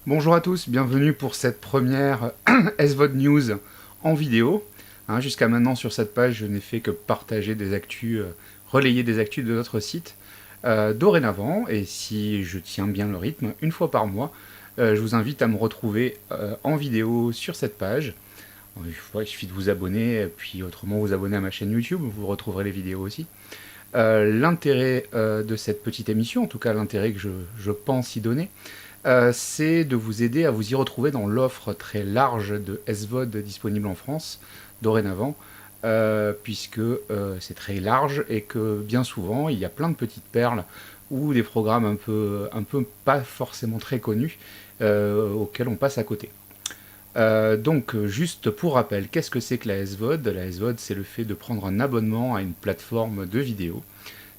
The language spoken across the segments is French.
Bonjour à tous, bienvenue pour cette première SVOD News en vidéo. Jusqu'à maintenant sur cette page, je n'ai fait que partager des actus, relayer des actus de notre site. Dorénavant, et si je tiens bien le rythme, une fois par mois, je vous invite à me retrouver en vidéo sur cette page. Il suffit de vous abonner, puis autrement vous abonner à ma chaîne YouTube, vous retrouverez les vidéos aussi. L'intérêt de cette petite émission, en tout cas l'intérêt que je pense y donner, c'est de vous aider à vous y retrouver dans l'offre très large de SVOD disponible en France, dorénavant, puisque c'est très large et que bien souvent, il y a plein de petites perles ou des programmes un peu pas forcément très connus auxquels on passe à côté. Donc, juste pour rappel, qu'est-ce que c'est que la SVOD? La SVOD, c'est le fait de prendre un abonnement à une plateforme de vidéo.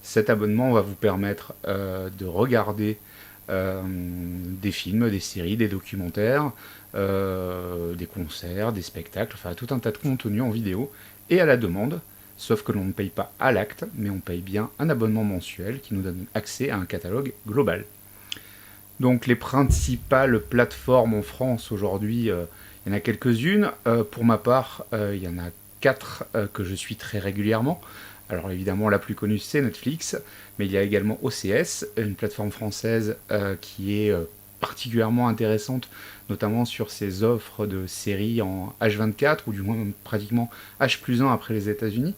Cet abonnement va vous permettre de regarder des films, des séries, des documentaires, des concerts, des spectacles, enfin tout un tas de contenus en vidéo et à la demande, sauf que l'on ne paye pas à l'acte, mais on paye bien un abonnement mensuel qui nous donne accès à un catalogue global. Donc les principales plateformes en France aujourd'hui, il y en a quelques-unes. Pour ma part, il y en a 4 que je suis très régulièrement. Alors évidemment, la plus connue, c'est Netflix, mais il y a également OCS, une plateforme française qui est particulièrement intéressante, notamment sur ses offres de séries en H24, ou du moins pratiquement H+1 après les États-Unis.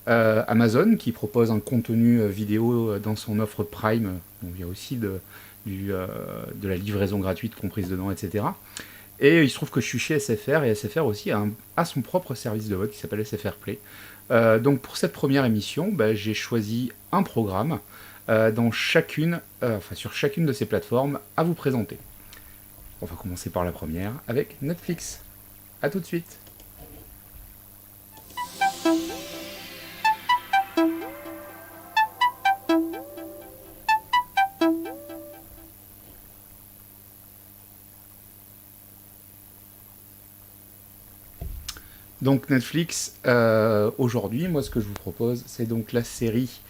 Amazon, qui propose un contenu vidéo dans son offre Prime, donc il y a aussi de la livraison gratuite comprise dedans, etc. Et il se trouve que je suis chez SFR, et SFR aussi a son propre service de vote qui s'appelle SFR Play. Donc pour cette première émission, j'ai choisi un programme sur chacune de ces plateformes à vous présenter. On va commencer par la première avec Netflix. A tout de suite. Donc Netflix, aujourd'hui, moi ce que je vous propose, c'est donc la série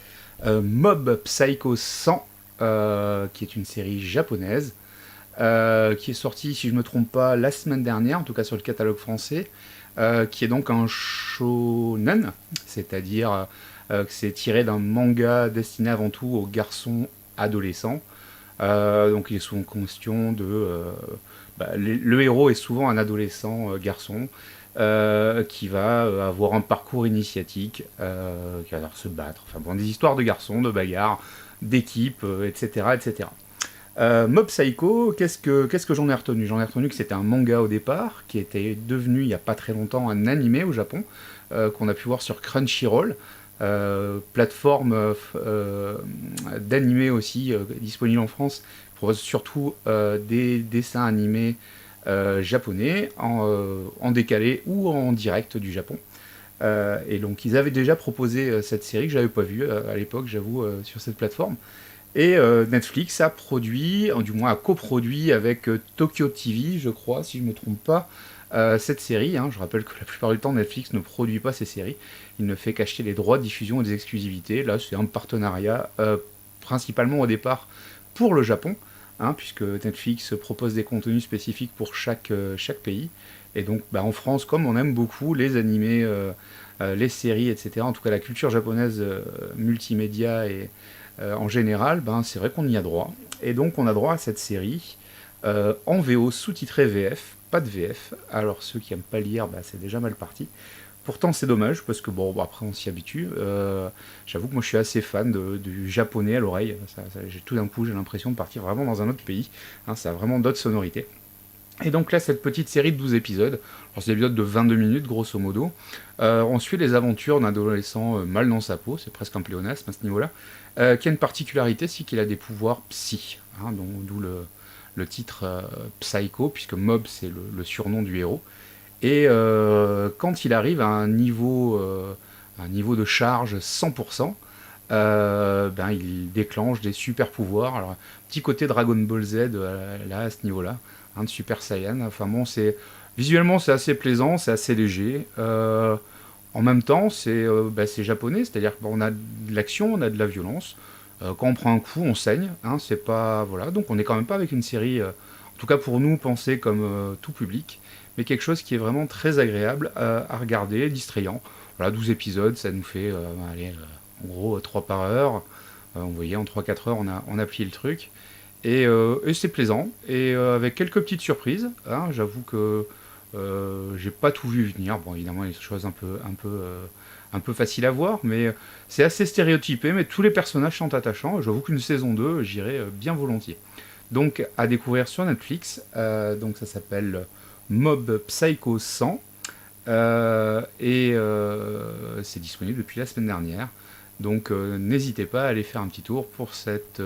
Mob Psycho 100, qui est une série japonaise, qui est sortie, si je ne me trompe pas, la semaine dernière, en tout cas sur le catalogue français, qui est donc un shonen, c'est-à-dire que c'est tiré d'un manga destiné avant tout aux garçons adolescents. Donc il est souvent question de... le héros est souvent un adolescent garçon qui va avoir un parcours initiatique, qui va devoir se battre. Enfin bon, des histoires de garçons, de bagarres, d'équipes, etc. etc. Mob Psycho, qu'est-ce que j'en ai retenu? J'en ai retenu que c'était un manga au départ, qui était devenu il n'y a pas très longtemps un animé au Japon, qu'on a pu voir sur Crunchyroll, plateforme d'animé aussi disponible en France, propose surtout des dessins animés japonais en décalé ou en direct du Japon. Et donc ils avaient déjà proposé cette série que j'avais pas vue à l'époque, j'avoue, sur cette plateforme. Et Netflix a produit, du moins a coproduit avec Tokyo TV, je crois, si je ne me trompe pas, cette série. Je rappelle que la plupart du temps, Netflix ne produit pas ces séries. Il ne fait qu'acheter les droits de diffusion et des exclusivités. Là, c'est un partenariat, principalement au départ pour le Japon, puisque Netflix propose des contenus spécifiques pour chaque pays. Et donc, en France, comme on aime beaucoup les animés, les séries, etc., en tout cas la culture japonaise multimédia et en général, c'est vrai qu'on y a droit. Et donc on a droit à cette série en VO sous-titré VF, pas de VF. Alors ceux qui n'aiment pas lire, c'est déjà mal parti. Pourtant c'est dommage parce que après on s'y habitue. J'avoue que moi je suis assez fan du japonais à l'oreille. J'ai tout d'un coup j'ai l'impression de partir vraiment dans un autre pays. Ça a vraiment d'autres sonorités. Et donc là, cette petite série de 12 épisodes, alors c'est des épisodes de 22 minutes grosso modo, on suit les aventures d'un adolescent mal dans sa peau, c'est presque un pléonasme à ce niveau-là, qui a une particularité, c'est qu'il a des pouvoirs psy, d'où le titre Psycho, puisque Mob c'est le surnom du héros. Et quand il arrive à un niveau de charge 100%, il déclenche des super pouvoirs. Alors, petit côté Dragon Ball Z là, à ce niveau-là, de Super Saiyan. Enfin bon, visuellement c'est assez plaisant, c'est assez léger. En même temps, c'est japonais, c'est-à-dire qu'on a de l'action, on a de la violence. Quand on prend un coup, on saigne. C'est pas voilà, donc on n'est quand même pas avec une série, en tout cas pour nous, pensé comme tout public, mais quelque chose qui est vraiment très agréable à regarder, distrayant. Voilà, 12 épisodes, ça nous fait, allez, en gros, 3 par heure. Vous voyez, en 3-4 heures, on a plié le truc. Et c'est plaisant, et avec quelques petites surprises. Hein, j'avoue que j'ai pas tout vu venir. Bon, évidemment, il y a des choses un peu faciles à voir, mais c'est assez stéréotypé, mais tous les personnages sont attachants. J'avoue qu'une saison 2, j'irai bien volontiers. Donc, à découvrir sur Netflix. Donc, ça s'appelle Mob Psycho 100. C'est disponible depuis la semaine dernière. Donc n'hésitez pas à aller faire un petit tour pour cette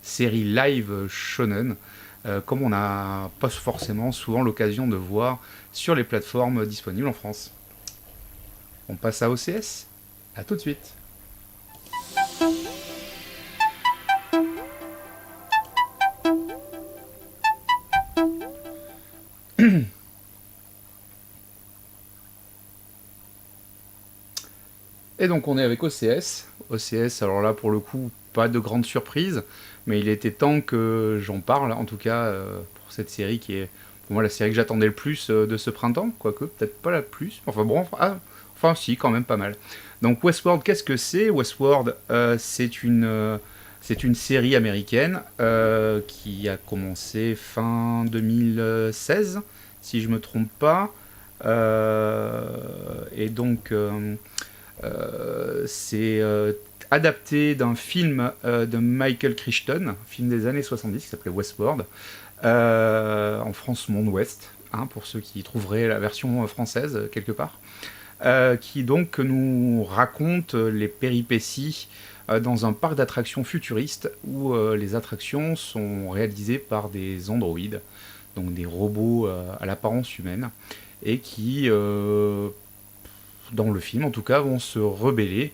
série live shonen, comme on n'a pas forcément souvent l'occasion de voir sur les plateformes disponibles en France. On passe à OCS. À tout de suite. Et donc on est avec OCS. OCS, alors là pour le coup, pas de grande surprise, mais il était temps que j'en parle, en tout cas pour cette série qui est pour moi la série que j'attendais le plus de ce printemps, quoique peut-être pas la plus. Enfin bon, enfin si, quand même pas mal. Donc Westworld, qu'est-ce que c'est? Westworld, c'est une série américaine qui a commencé fin 2016, si je me trompe pas. Et donc c'est adapté d'un film de Michael Crichton, un film des années 70 qui s'appelait Westworld, en France Monde Ouest, hein, pour ceux qui trouveraient la version française quelque part, qui donc nous raconte les péripéties dans un parc d'attractions futuriste où les attractions sont réalisées par des androïdes, donc des robots à l'apparence humaine, et qui, dans le film en tout cas, vont se rebeller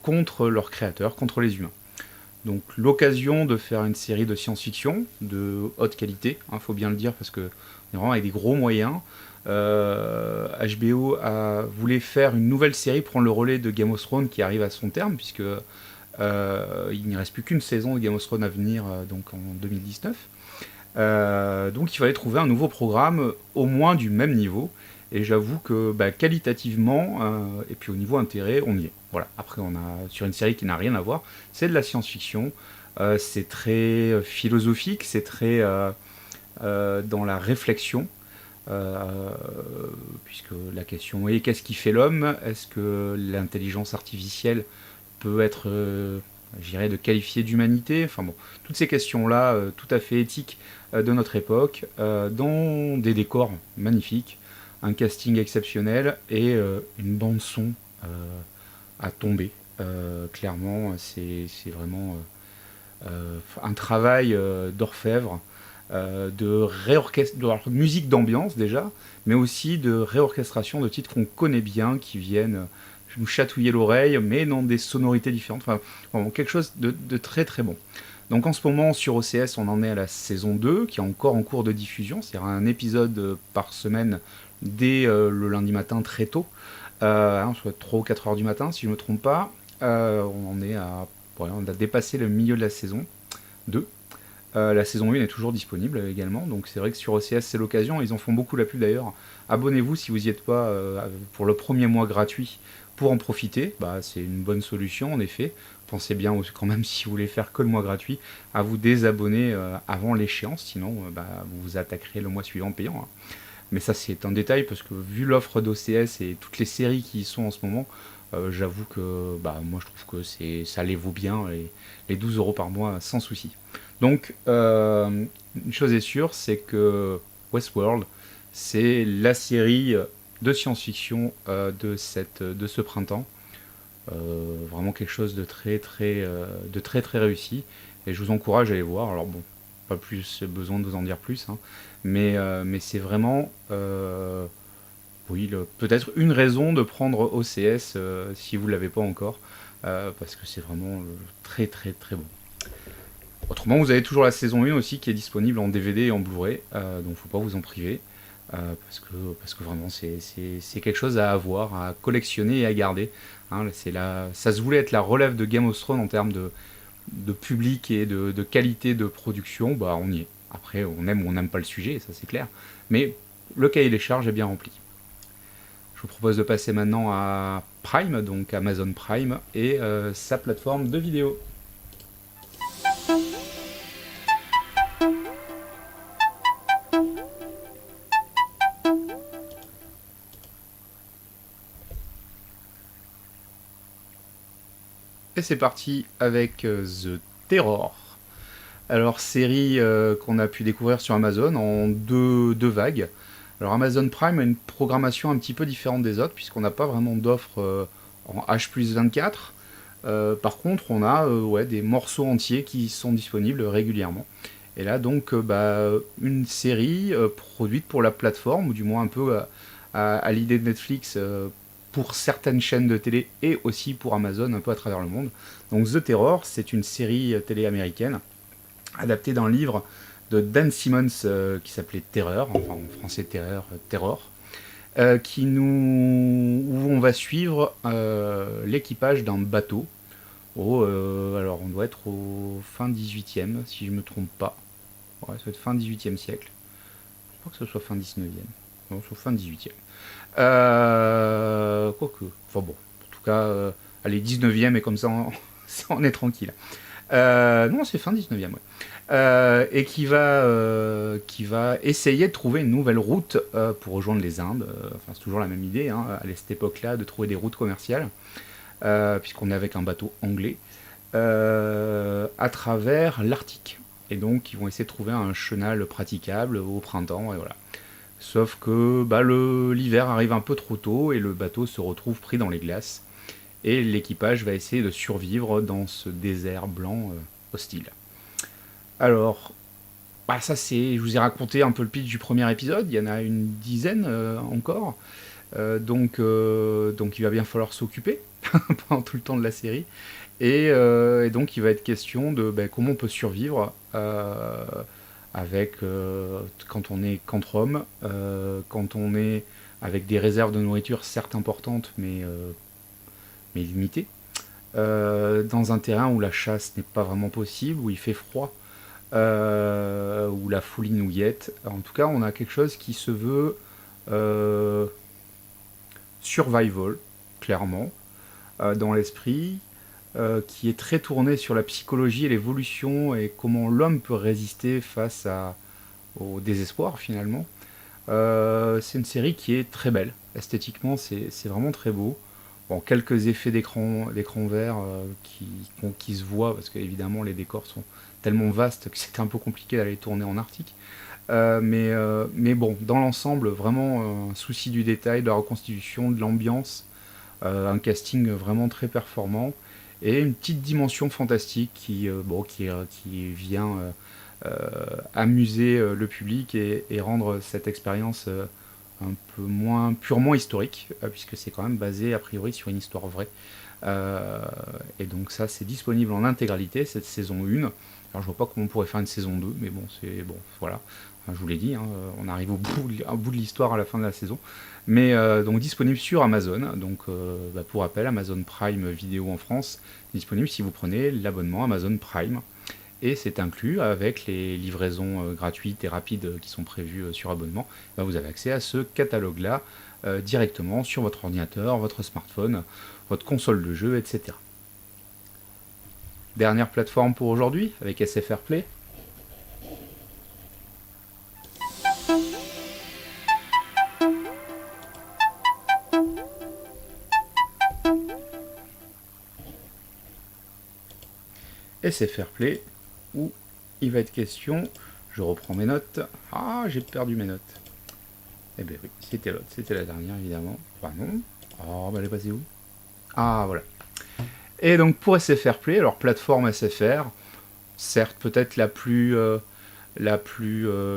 contre leurs créateurs, contre les humains. Donc l'occasion de faire une série de science-fiction de haute qualité, faut bien le dire, parce que on est vraiment avec des gros moyens. HBO voulait faire une nouvelle série, prendre le relais de Game of Thrones qui arrive à son terme, puisque il n'y reste plus qu'une saison de Game of Thrones à venir, donc en 2019. Donc il fallait trouver un nouveau programme au moins du même niveau. Et j'avoue que qualitativement, et puis au niveau intérêt, on y est. Voilà. Après, on a sur une série qui n'a rien à voir, c'est de la science-fiction, c'est très philosophique, c'est très dans la réflexion, puisque la question est qu'est-ce qui fait l'homme? Est-ce que l'intelligence artificielle peut être, je dirais, de qualifier d'humanité? Enfin bon, toutes ces questions-là, tout à fait éthiques de notre époque, dans des décors magnifiques, un casting exceptionnel et une bande son à tomber. Clairement, c'est vraiment un travail d'orfèvre, de musique d'ambiance déjà, mais aussi de réorchestration de titres qu'on connaît bien, qui viennent nous chatouiller l'oreille, mais dans des sonorités différentes. Enfin, vraiment quelque chose de très très bon. Donc en ce moment sur OCS, on en est à la saison 2, qui est encore en cours de diffusion, c'est-à-dire un épisode par semaine dès le lundi matin très tôt, soit 3 ou 4 heures du matin si je ne me trompe pas. On a dépassé le milieu de la saison 2. La saison 1 est toujours disponible également, donc c'est vrai que sur OCS c'est l'occasion, ils en font beaucoup la pub d'ailleurs. Abonnez-vous si vous n'y êtes pas pour le premier mois gratuit pour en profiter, c'est une bonne solution en effet. Pensez bien quand même, si vous voulez faire que le mois gratuit, à vous désabonner avant l'échéance, sinon vous vous attaquerez le mois suivant payant. Hein. Mais ça c'est un détail parce que vu l'offre d'OCS et toutes les séries qui y sont en ce moment, j'avoue que moi je trouve que ça les vaut bien, les 12 € par mois sans souci. Donc une chose est sûre, c'est que Westworld, c'est la série de science-fiction de ce printemps. Vraiment quelque chose de très très réussi. Et je vous encourage à aller voir. Alors bon, pas plus besoin de vous en dire plus, hein, mais c'est vraiment oui, peut-être une raison de prendre OCS si vous ne l'avez pas encore, parce que c'est vraiment très très très bon. Autrement, vous avez toujours la saison 1 aussi qui est disponible en DVD et en Blu-ray, donc faut pas vous en priver, parce que vraiment c'est quelque chose à avoir, à collectionner et à garder. Hein, ça se voulait être la relève de Game of Thrones en termes de public et de qualité de production, on y est. Après, on aime ou on n'aime pas le sujet, ça c'est clair. Mais le cahier des charges est bien rempli. Je vous propose de passer maintenant à Prime, donc Amazon Prime, et sa plateforme de vidéo. Et c'est parti avec The Terror. Alors, série qu'on a pu découvrir sur Amazon en deux vagues. Alors, Amazon Prime a une programmation un petit peu différente des autres, puisqu'on n'a pas vraiment d'offres en H+24. Par contre, on a ouais, des morceaux entiers qui sont disponibles régulièrement. Et là, donc, une série produite pour la plateforme, ou du moins un peu à l'idée de Netflix pour certaines chaînes de télé et aussi pour Amazon un peu à travers le monde. Donc, The Terror, c'est une série télé américaine adaptée d'un livre de Dan Simmons qui s'appelait Terreur, enfin en français Terror, où on va suivre l'équipage d'un bateau. Alors on doit être au fin 18e, si je me trompe pas. Ouais, ça doit être fin 18e siècle. Je crois que ce soit fin 19e. Non, soit fin 18e. Quoique. Enfin bon, en tout cas, allez, 19e et comme ça on est tranquille. Non, c'est fin 19e, ouais. Et qui va essayer de trouver une nouvelle route pour rejoindre les Indes. Enfin, c'est toujours la même idée, hein, à cette époque-là, de trouver des routes commerciales, puisqu'on est avec un bateau anglais, à travers l'Arctique. Et donc, ils vont essayer de trouver un chenal praticable au printemps, et voilà. Sauf que l'hiver arrive un peu trop tôt et le bateau se retrouve pris dans les glaces. Et l'équipage va essayer de survivre dans ce désert blanc hostile. Alors, ça c'est, je vous ai raconté un peu le pitch du premier épisode, il y en a une dizaine encore, donc il va bien falloir s'occuper pendant tout le temps de la série, et donc il va être question de comment on peut survivre avec quand on est qu'entre hommes, quand on est avec des réserves de nourriture certes importantes mais limitées, dans un terrain où la chasse n'est pas vraiment possible, où il fait froid, ou la fouline ouillette. En tout cas, on a quelque chose qui se veut euh, survival, clairement, dans l'esprit, qui est très tourné sur la psychologie et l'évolution et comment l'homme peut résister au désespoir finalement. C'est une série qui est très belle. Esthétiquement, c'est vraiment très beau. Bon, quelques effets d'écran vert qui se voient, parce qu'évidemment les décors sont tellement vastes que c'était un peu compliqué d'aller tourner en Arctique. Mais bon, dans l'ensemble, vraiment un souci du détail, de la reconstitution, de l'ambiance, un casting vraiment très performant, et une petite dimension fantastique qui vient amuser le public et rendre cette expérience un peu moins purement historique, puisque c'est quand même basé a priori sur une histoire vraie. Et donc ça, c'est disponible en intégralité, cette saison 1. Alors je vois pas comment on pourrait faire une saison 2, mais bon, c'est bon, voilà. Enfin, je vous l'ai dit, hein, on arrive au bout de l'histoire à la fin de la saison. Mais donc disponible sur Amazon. Donc pour rappel, Amazon Prime Vidéo en France, disponible si vous prenez l'abonnement Amazon Prime. Et c'est inclus avec les livraisons gratuites et rapides qui sont prévues sur abonnement. Vous avez accès à ce catalogue-là directement sur votre ordinateur, votre smartphone, votre console de jeu, etc. Dernière plateforme pour aujourd'hui avec SFR Play. SFR Play, où il va être question, je reprends mes notes, j'ai perdu mes notes. Eh bien oui, c'était l'autre, c'était la dernière évidemment. Enfin non, elle est passée où? Ah voilà. Et donc pour SFR Play, alors plateforme SFR, certes peut-être la plus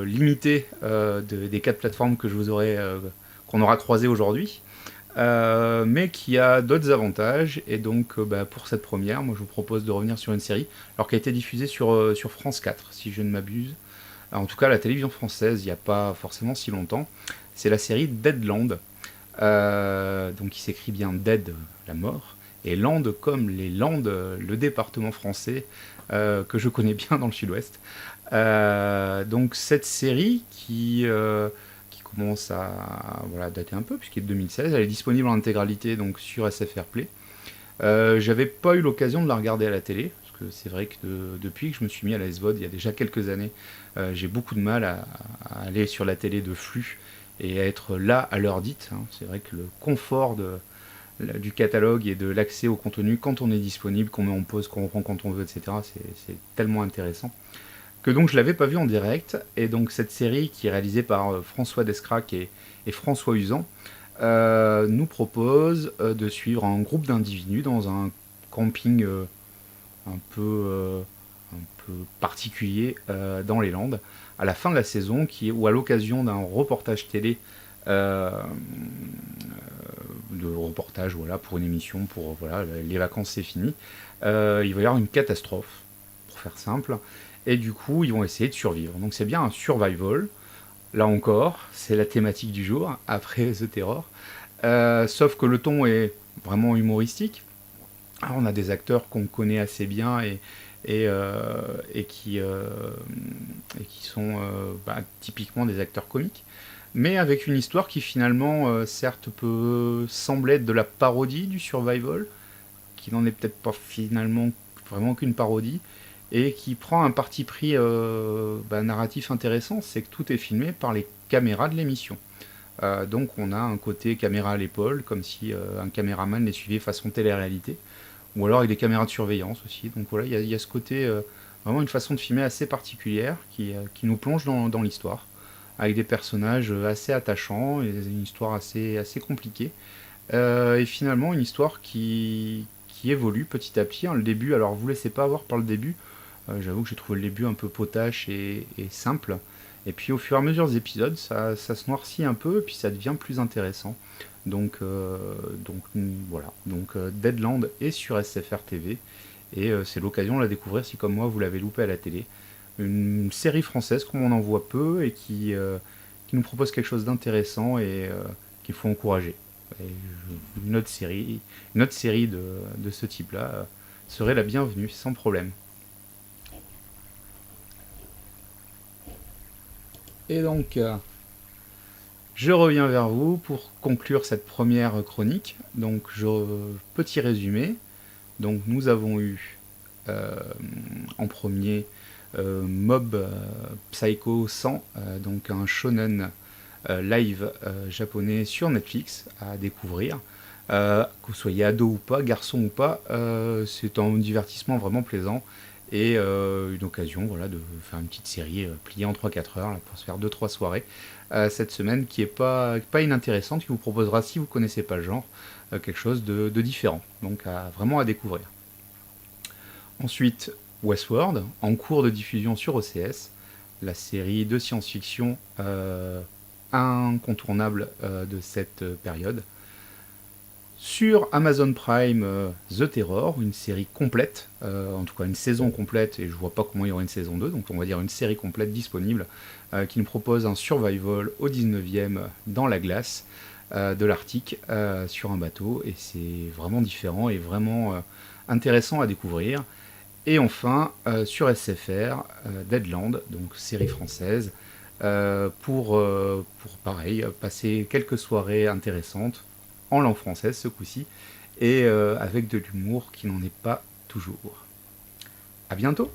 limitée des 4 plateformes que qu'on aura croisées aujourd'hui, mais qui a d'autres avantages. Et donc pour cette première, moi je vous propose de revenir sur une série alors qui a été diffusée sur France 4 si je ne m'abuse, en tout cas la télévision française il n'y a pas forcément si longtemps. C'est la série Deadland, donc qui s'écrit bien Dead, la mort, et Land comme les Landes, le département français que je connais bien dans le sud-ouest. Donc cette série qui commence à voilà, dater un peu, puisqu'elle est de 2016, elle est disponible en intégralité donc, sur SFR Play. J'avais pas eu l'occasion de la regarder à la télé, parce que c'est vrai que depuis que je me suis mis à la SVOD il y a déjà quelques années, j'ai beaucoup de mal à aller sur la télé de flux et à être là à l'heure dite, hein. C'est vrai que le confort du catalogue et de l'accès au contenu quand on est disponible, qu'on met en pause, qu'on reprend quand on veut, etc., c'est tellement intéressant que donc je l'avais pas vu en direct. Et donc cette série qui est réalisée par François Descraques et François Usan nous propose de suivre un groupe d'individus dans un camping un peu, un peu particulier dans les Landes à la fin de la saison, ou à l'occasion d'un reportage télé, euh, de reportage voilà, pour une émission, pour voilà, les vacances c'est fini, il va y avoir une catastrophe, pour faire simple, et du coup ils vont essayer de survivre. Donc c'est bien un survival, là encore, c'est la thématique du jour, après The Terror. Sauf que le ton est vraiment humoristique. Alors, on a des acteurs qu'on connaît assez bien et, euh, et qui, euh, et qui sont typiquement des acteurs comiques, mais avec une histoire qui finalement, certes, peut sembler être de la parodie du survival, qui n'en est peut-être pas finalement vraiment qu'une parodie, et qui prend un parti pris narratif intéressant, c'est que tout est filmé par les caméras de l'émission. Donc on a un côté caméra à l'épaule, comme si un caméraman les suivait façon télé-réalité, ou alors avec des caméras de surveillance aussi. Donc voilà, il y a ce côté, vraiment une façon de filmer assez particulière qui nous plonge dans l'histoire, avec des personnages assez attachants et une histoire assez compliquée. Et finalement une histoire qui évolue petit à petit, hein. Le début, alors vous laissez pas avoir par le début, j'avoue que j'ai trouvé le début un peu potache et simple. Et puis au fur et à mesure des épisodes, ça se noircit un peu et puis ça devient plus intéressant. Donc voilà. Donc Deadland est sur SFR TV et c'est l'occasion de la découvrir si comme moi vous l'avez loupé à la télé. Une série française comme on en voit peu et qui nous propose quelque chose d'intéressant et qu'il faut encourager. Et une autre série de ce type-là serait la bienvenue sans problème. Et donc, je reviens vers vous pour conclure cette première chronique. Donc, petit résumé. Donc, nous avons eu euh, en premier Mob Psycho 100, donc un shonen live japonais sur Netflix à découvrir. Que vous soyez ado ou pas, garçon ou pas, c'est un divertissement vraiment plaisant et une occasion voilà, de faire une petite série pliée en 3-4 heures là, pour se faire 2-3 soirées cette semaine qui est pas inintéressante, qui vous proposera, si vous ne connaissez pas le genre, quelque chose de différent. Donc vraiment à découvrir. Ensuite, Westworld, en cours de diffusion sur OCS, la série de science-fiction incontournable de cette période. Sur Amazon Prime, The Terror, une série complète, en tout cas une saison complète, et je vois pas comment il y aurait une saison 2, donc on va dire une série complète disponible, qui nous propose un survival au 19e dans la glace de l'Arctique, sur un bateau, et c'est vraiment différent et vraiment intéressant à découvrir. Et enfin, sur SFR, Deadland, donc série française, pour pareil, passer quelques soirées intéressantes, en langue française ce coup-ci, et avec de l'humour qui n'en est pas toujours. A bientôt!